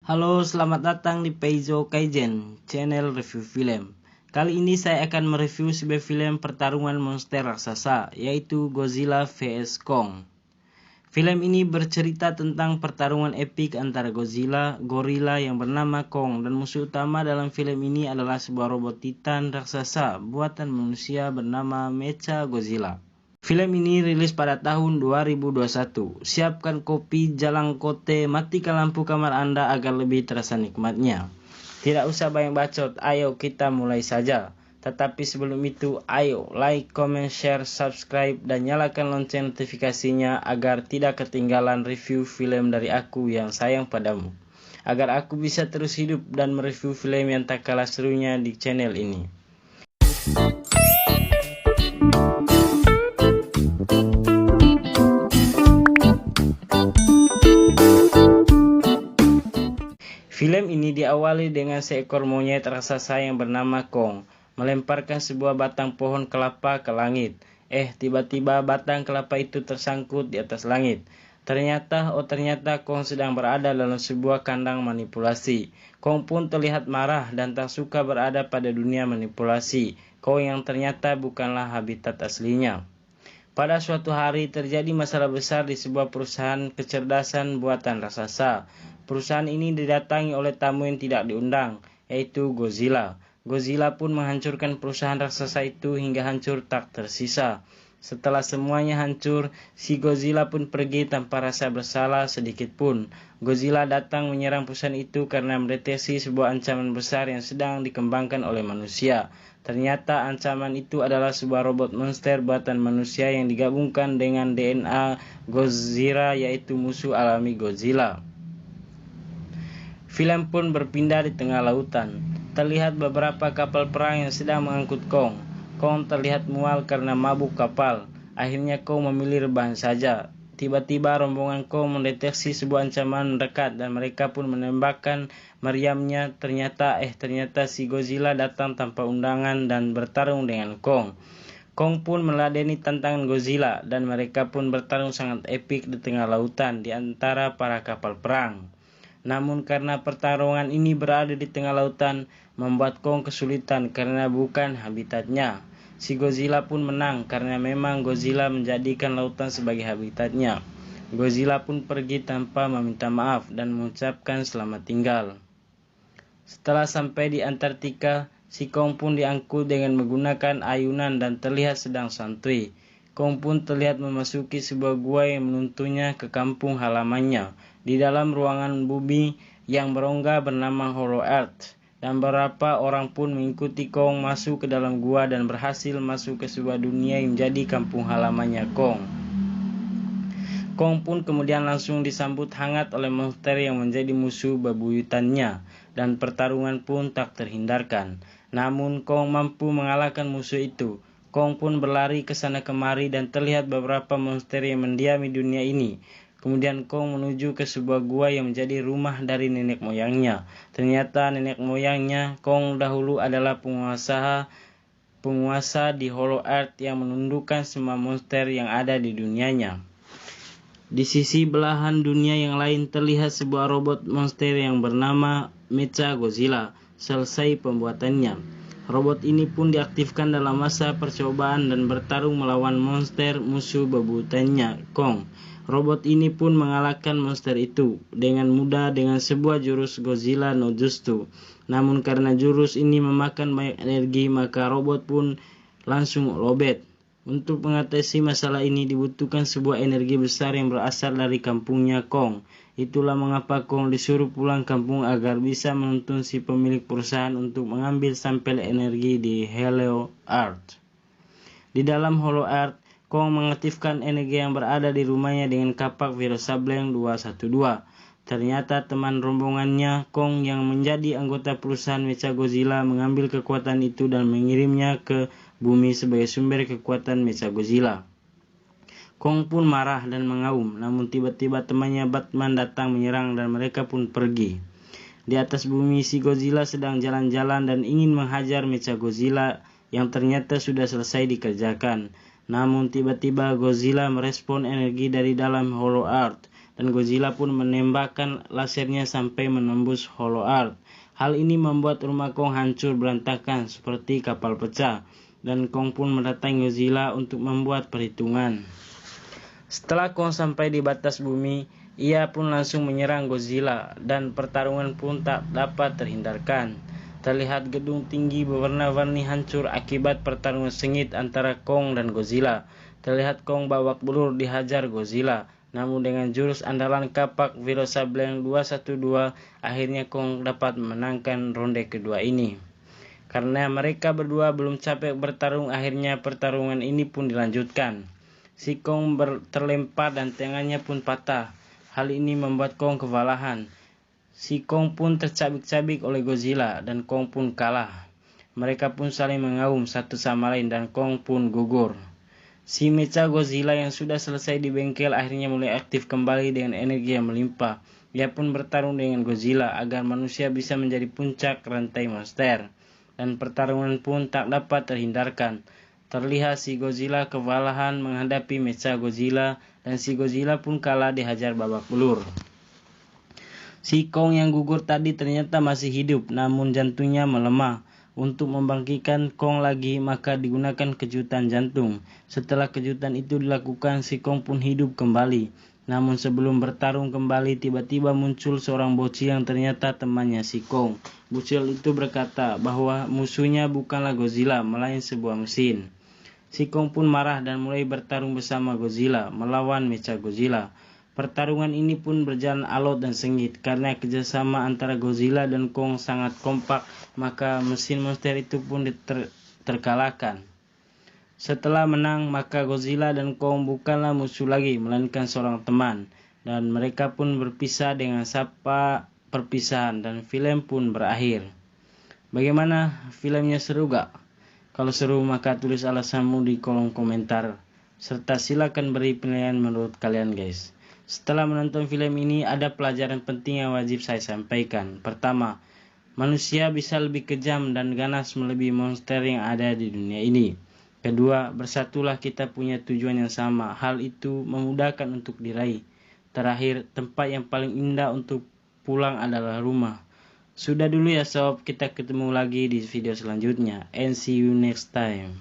Halo, selamat datang di Peizo Kaizen, channel review film. Kali ini saya akan mereview sebuah film pertarungan monster raksasa, yaitu Godzilla vs Kong. Film ini bercerita tentang pertarungan epik antara gorila yang bernama Kong, dan musuh utama dalam film ini adalah sebuah robot titan raksasa buatan manusia bernama Mechagodzilla. Film ini rilis pada tahun 2021. Siapkan kopi, jalang kote, matikan lampu kamar Anda agar lebih terasa nikmatnya. Tidak usah banyak bacot, ayo kita mulai saja. Tetapi sebelum itu, ayo like, comment, share, subscribe, dan nyalakan lonceng notifikasinya agar tidak ketinggalan review film dari aku yang sayang padamu. Agar aku bisa terus hidup dan mereview film yang tak kalah serunya di channel ini. Film ini diawali dengan seekor monyet raksasa yang bernama Kong melemparkan sebuah batang pohon kelapa ke langit. Tiba-tiba batang kelapa itu tersangkut di atas langit. Ternyata Kong sedang berada dalam sebuah kandang manipulasi. Kong pun terlihat marah dan tak suka berada pada dunia manipulasi. Kong yang ternyata bukanlah habitat aslinya. Pada suatu hari terjadi masalah besar di sebuah perusahaan kecerdasan buatan raksasa. Perusahaan ini didatangi oleh tamu yang tidak diundang, yaitu Godzilla. Godzilla pun menghancurkan perusahaan raksasa itu hingga hancur tak tersisa. Setelah semuanya hancur, si Godzilla pun pergi tanpa rasa bersalah sedikit pun. Godzilla datang menyerang perusahaan itu karena mendeteksi sebuah ancaman besar yang sedang dikembangkan oleh manusia. Ternyata ancaman itu adalah sebuah robot monster buatan manusia yang digabungkan dengan DNA Godzilla, yaitu musuh alami Godzilla. Film pun berpindah di tengah lautan. Terlihat beberapa kapal perang yang sedang mengangkut Kong. Kong terlihat mual karena mabuk kapal. Akhirnya Kong memilih rebahan saja. Tiba-tiba rombongan Kong mendeteksi sebuah ancaman mendekat dan mereka pun menembakkan meriamnya. Ternyata si Godzilla datang tanpa undangan dan bertarung dengan Kong. Kong pun meladeni tantangan Godzilla dan mereka pun bertarung sangat epik di tengah lautan di antara para kapal perang. Namun karena pertarungan ini berada di tengah lautan, membuat Kong kesulitan karena bukan habitatnya. Si Godzilla pun menang karena memang Godzilla menjadikan lautan sebagai habitatnya. Godzilla pun pergi tanpa meminta maaf dan mengucapkan selamat tinggal. Setelah sampai di Antartika, si Kong pun diangkut dengan menggunakan ayunan dan terlihat sedang santuy. Kong pun terlihat memasuki sebuah gua yang menuntunnya ke kampung halamannya. Di dalam ruangan bumi yang berongga bernama Hollow Earth. Dan beberapa orang pun mengikuti Kong masuk ke dalam gua dan berhasil masuk ke sebuah dunia yang menjadi kampung halamannya Kong. Kong pun kemudian langsung disambut hangat oleh monster yang menjadi musuh bebuyutannya. Dan pertarungan pun tak terhindarkan. Namun Kong mampu mengalahkan musuh itu. Kong pun berlari ke sana kemari dan terlihat beberapa monster yang mendiami dunia ini. Kemudian Kong menuju ke sebuah gua yang menjadi rumah dari nenek moyangnya. Ternyata nenek moyangnya Kong dahulu adalah penguasa di Hollow Earth yang menundukkan semua monster yang ada di dunianya. Di sisi belahan dunia yang lain terlihat sebuah robot monster yang bernama Mechagodzilla. Selesai pembuatannya. Robot ini pun diaktifkan dalam masa percobaan dan bertarung melawan monster musuh bebuyutannya Kong. Robot ini pun mengalahkan monster itu dengan mudah dengan sebuah jurus Godzilla no Jutsu. Namun karena jurus ini memakan banyak energi, maka robot pun langsung lobet. Untuk mengatasi masalah ini dibutuhkan sebuah energi besar yang berasal dari kampungnya Kong. Itulah mengapa Kong disuruh pulang kampung agar bisa menuntun si pemilik perusahaan untuk mengambil sampel energi di Hollow Earth. Di dalam Hollow Earth, Kong mengaktifkan energi yang berada di rumahnya dengan kapak virus Sableng 212. Ternyata teman rombongannya Kong yang menjadi anggota perusahaan Mechagodzilla mengambil kekuatan itu dan mengirimnya ke bumi sebagai sumber kekuatan Mechagodzilla. Kong pun marah dan mengaum, namun tiba-tiba temannya Batman datang menyerang dan mereka pun pergi. Di atas bumi si Godzilla sedang jalan-jalan dan ingin menghajar Mechagodzilla yang ternyata sudah selesai dikerjakan. Namun tiba-tiba Godzilla merespon energi dari dalam Hollow Earth dan Godzilla pun menembakkan lasernya sampai menembus Hollow Earth. Hal ini membuat rumah Kong hancur berantakan seperti kapal pecah, dan Kong pun mendatangi Godzilla untuk membuat perhitungan. Setelah Kong sampai di batas bumi, ia pun langsung menyerang Godzilla dan pertarungan pun tak dapat terhindarkan. Terlihat gedung tinggi berwarna-warni hancur akibat pertarungan sengit antara Kong dan Godzilla. Terlihat Kong babak belur dihajar Godzilla. Namun dengan jurus andalan kapak Virosableng 212, akhirnya Kong dapat memenangkan ronde kedua ini. Karena mereka berdua belum capek bertarung, akhirnya pertarungan ini pun dilanjutkan. Si Kong terlempar dan tangannya pun patah. Hal ini membuat Kong kewalahan. Si Kong pun tercabik-cabik oleh Godzilla dan Kong pun kalah. Mereka pun saling mengaum satu sama lain dan Kong pun gugur. Si mecha Godzilla yang sudah selesai di bengkel akhirnya mulai aktif kembali dengan energi yang melimpah. Ia pun bertarung dengan Godzilla agar manusia bisa menjadi puncak rantai monster. Dan pertarungan pun tak dapat terhindarkan. Terlihat si Godzilla kewalahan menghadapi mecha Godzilla dan si Godzilla pun kalah dihajar babak belur. Si Kong yang gugur tadi ternyata masih hidup, namun jantungnya melemah. Untuk membangkitkan Kong lagi, maka digunakan kejutan jantung. Setelah kejutan itu dilakukan, si Kong pun hidup kembali. Namun sebelum bertarung kembali, tiba-tiba muncul seorang bocil yang ternyata temannya si Kong. Bocil itu berkata bahwa musuhnya bukanlah Godzilla, melainkan sebuah mesin. Si Kong pun marah dan mulai bertarung bersama Godzilla, melawan mecha Godzilla. Pertarungan ini pun berjalan alot dan sengit. Karena kerjasama antara Godzilla dan Kong sangat kompak, maka mesin monster itu pun terkalahkan. Setelah menang, maka Godzilla dan Kong bukanlah musuh lagi, melainkan seorang teman. Dan mereka pun berpisah dengan sapa perpisahan dan film pun berakhir. Bagaimana, filmnya seru gak? Kalau seru maka tulis alasanmu di kolom komentar. Serta silakan beri penilaian menurut kalian guys. Setelah menonton film ini, ada pelajaran penting yang wajib saya sampaikan. Pertama, manusia bisa lebih kejam dan ganas melebihi monster yang ada di dunia ini. Kedua, bersatulah, kita punya tujuan yang sama. Hal itu memudahkan untuk diraih. Terakhir, tempat yang paling indah untuk pulang adalah rumah. Sudah dulu ya sob, kita ketemu lagi di video selanjutnya. And see you next time.